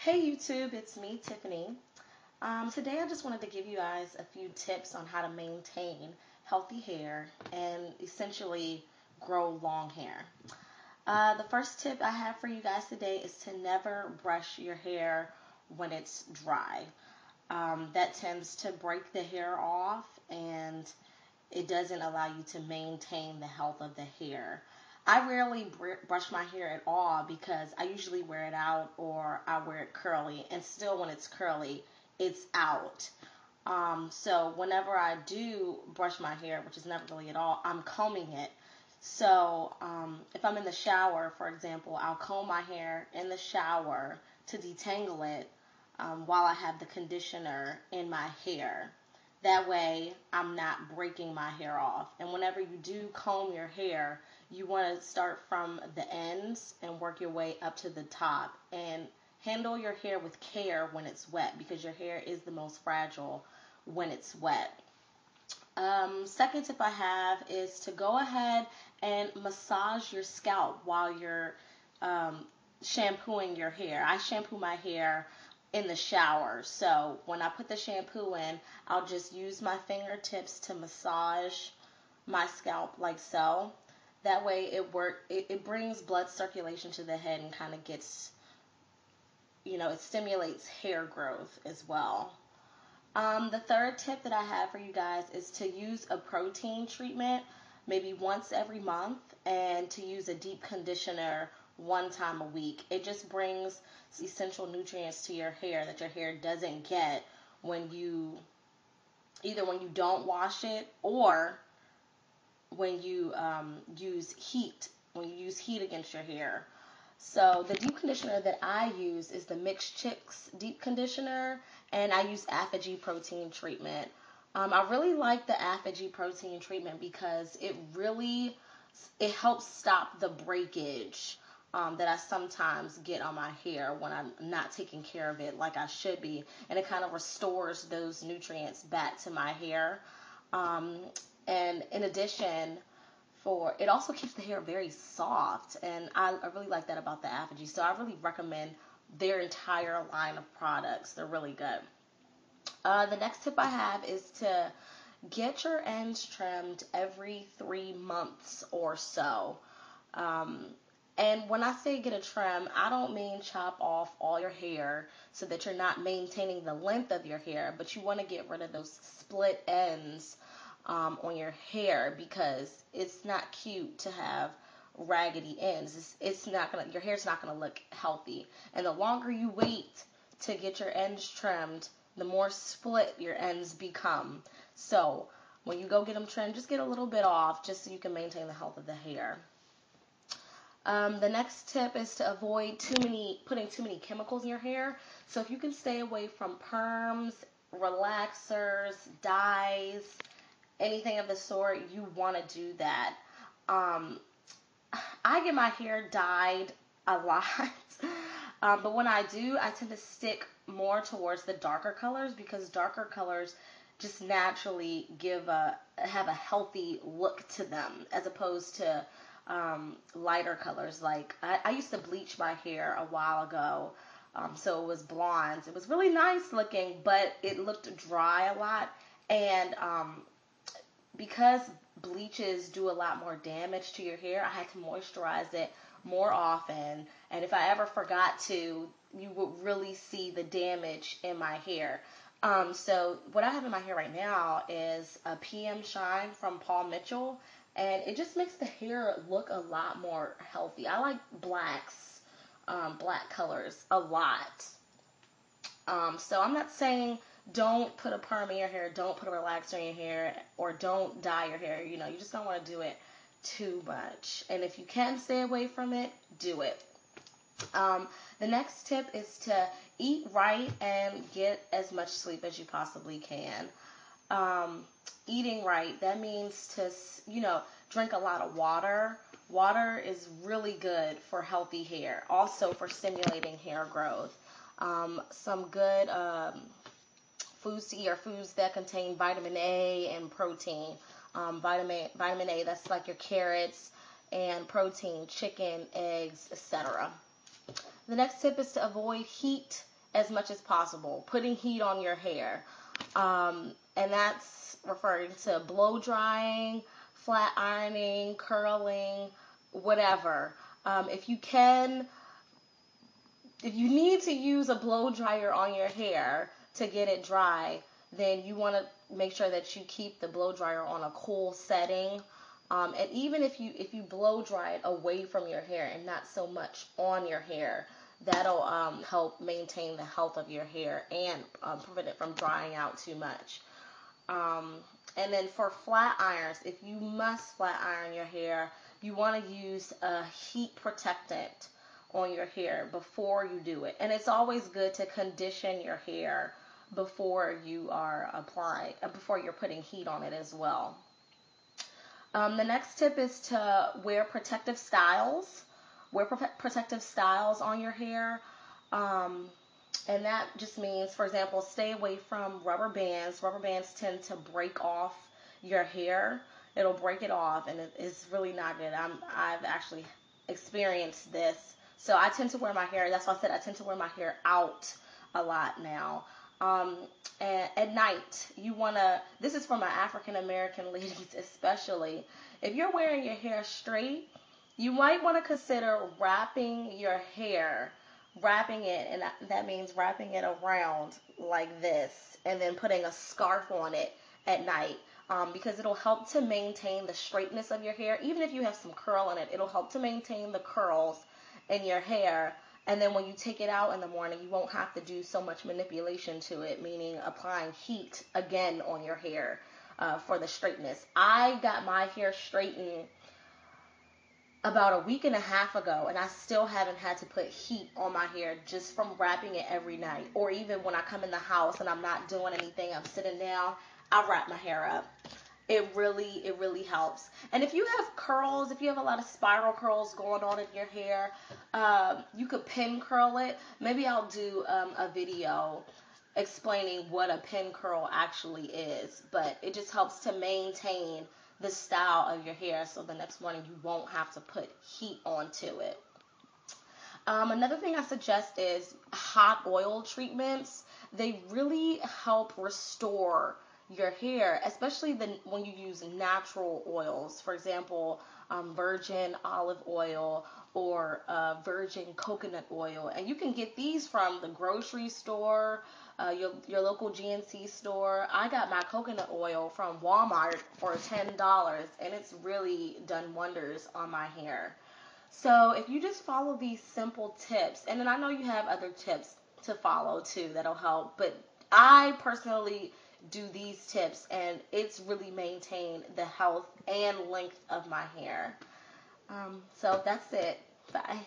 Hey YouTube, it's me, Tiffany. Today I just wanted to give you guys a few tips on how to maintain healthy hair and essentially grow long hair. The first tip I have for you guys today is to never brush your hair when it's dry. That tends to break the hair off and it doesn't allow you to maintain the health of the hair. I rarely brush my hair at all because I usually wear it out or I wear it curly, and still when it's curly, it's out. So whenever I do brush my hair, which is never really at all, I'm combing it. So if I'm in the shower, for example, I'll comb my hair in the shower to detangle it while I have the conditioner in my hair. That way, I'm not breaking my hair off. And whenever you do comb your hair, you want to start from the ends and work your way up to the top. And handle your hair with care when it's wet because your hair is the most fragile when it's wet. Second tip I have is to go ahead and massage your scalp while you're shampooing your hair. I shampoo my hair in the shower. So when I put the shampoo in, I'll just use my fingertips to massage my scalp like so. That way it brings blood circulation to the head and kind of gets, it stimulates hair growth as well. The third tip that I have for you guys is to use a protein treatment maybe once every month and to use a deep conditioner one time a week. It just brings essential nutrients to your hair that your hair doesn't get when you don't wash it or when you use heat against your hair. So the deep conditioner that I use is the Mixed Chicks deep conditioner, and I use Apogee protein treatment. I really like the Apogee protein treatment because it helps stop the breakage that I sometimes get on my hair when I'm not taking care of it like I should be, and it kind of restores those nutrients back to my hair. And in addition, it also keeps the hair very soft, and I really like that about the Apogee. So I really recommend their entire line of products. They're really good. The next tip I have is to get your ends trimmed every 3 months or so. And when I say get a trim, I don't mean chop off all your hair so that you're not maintaining the length of your hair, but you want to get rid of those split ends on your hair because it's not cute to have raggedy ends. Your hair's not gonna look healthy. And the longer you wait to get your ends trimmed, the more split your ends become. So when you go get them trimmed, just get a little bit off just so you can maintain the health of the hair. The next tip is to avoid putting too many chemicals in your hair. So if you can stay away from perms, relaxers, dyes, anything of the sort, you want to do that. I get my hair dyed a lot, but when I do, I tend to stick more towards the darker colors because darker colors just naturally have a healthy look to them as opposed to lighter colors. Like I used to bleach my hair a while ago, so it was blonde. It was really nice looking, but it looked dry a lot, and because bleaches do a lot more damage to your hair, I had to moisturize it more often. And if I ever forgot to, you would really see the damage in my hair. So what I have in my hair right now is a PM Shine from Paul Mitchell. And it just makes the hair look a lot more healthy. I like black colors a lot. So I'm not saying don't put a perm in your hair, don't put a relaxer in your hair, or don't dye your hair. You just don't want to do it too much. And if you can stay away from it, do it. The next tip is to eat right and get as much sleep as you possibly can. Eating right, that means to, drink a lot of water. Water is really good for healthy hair, also for stimulating hair growth. Some good foods to eat are foods that contain vitamin A and protein. Vitamin A, that's like your carrots, and protein, chicken, eggs, etc. The next tip is to avoid heat as much as possible, putting heat on your hair. And that's referring to blow drying, flat ironing, curling, whatever. If you need to use a blow dryer on your hair to get it dry, then you want to make sure that you keep the blow dryer on a cool setting. And even if you blow dry it away from your hair and not so much on your hair, that'll help maintain the health of your hair and prevent it from drying out too much. And then for flat irons, if you must flat iron your hair, you want to use a heat protectant on your hair before you do it. And it's always good to condition your hair before before you're putting heat on it as well. The next tip is to wear protective styles. Wear protective styles on your hair. And that just means, for example, stay away from rubber bands. Rubber bands tend to break off your hair. It'll break it off, and it's really not good. I've actually experienced this. So I tend to wear my hair, that's why I said I tend to wear my hair out a lot now. And at night, this is for my African American ladies especially, if you're wearing your hair straight, you might want to consider wrapping your hair, wrapping it, and that means wrapping it around like this, and then putting a scarf on it at night, because it'll help to maintain the straightness of your hair. Even if you have some curl in it, it'll help to maintain the curls in your hair. And then when you take it out in the morning, you won't have to do so much manipulation to it, meaning applying heat again on your hair for the straightness. I got my hair straightened about a week and a half ago, and I still haven't had to put heat on my hair just from wrapping it every night. Or even when I come in the house and I'm not doing anything, I'm sitting down, I wrap my hair up. It really helps. And if you have curls, if you have a lot of spiral curls going on in your hair, you could pin curl it. Maybe I'll do a video explaining what a pin curl actually is. But it just helps to maintain the style of your hair so the next morning you won't have to put heat onto it. Another thing I suggest is hot oil treatments. They really help restore your hair, especially when you use natural oils. For example, virgin olive oil or virgin coconut oil. And you can get these from the grocery store, your local GNC store. I got my coconut oil from Walmart for $10, and it's really done wonders on my hair. So if you just follow these simple tips, and then I know you have other tips to follow too that'll help, but I personally do these tips, and it's really maintained the health and length of my hair. So that's it. Bye.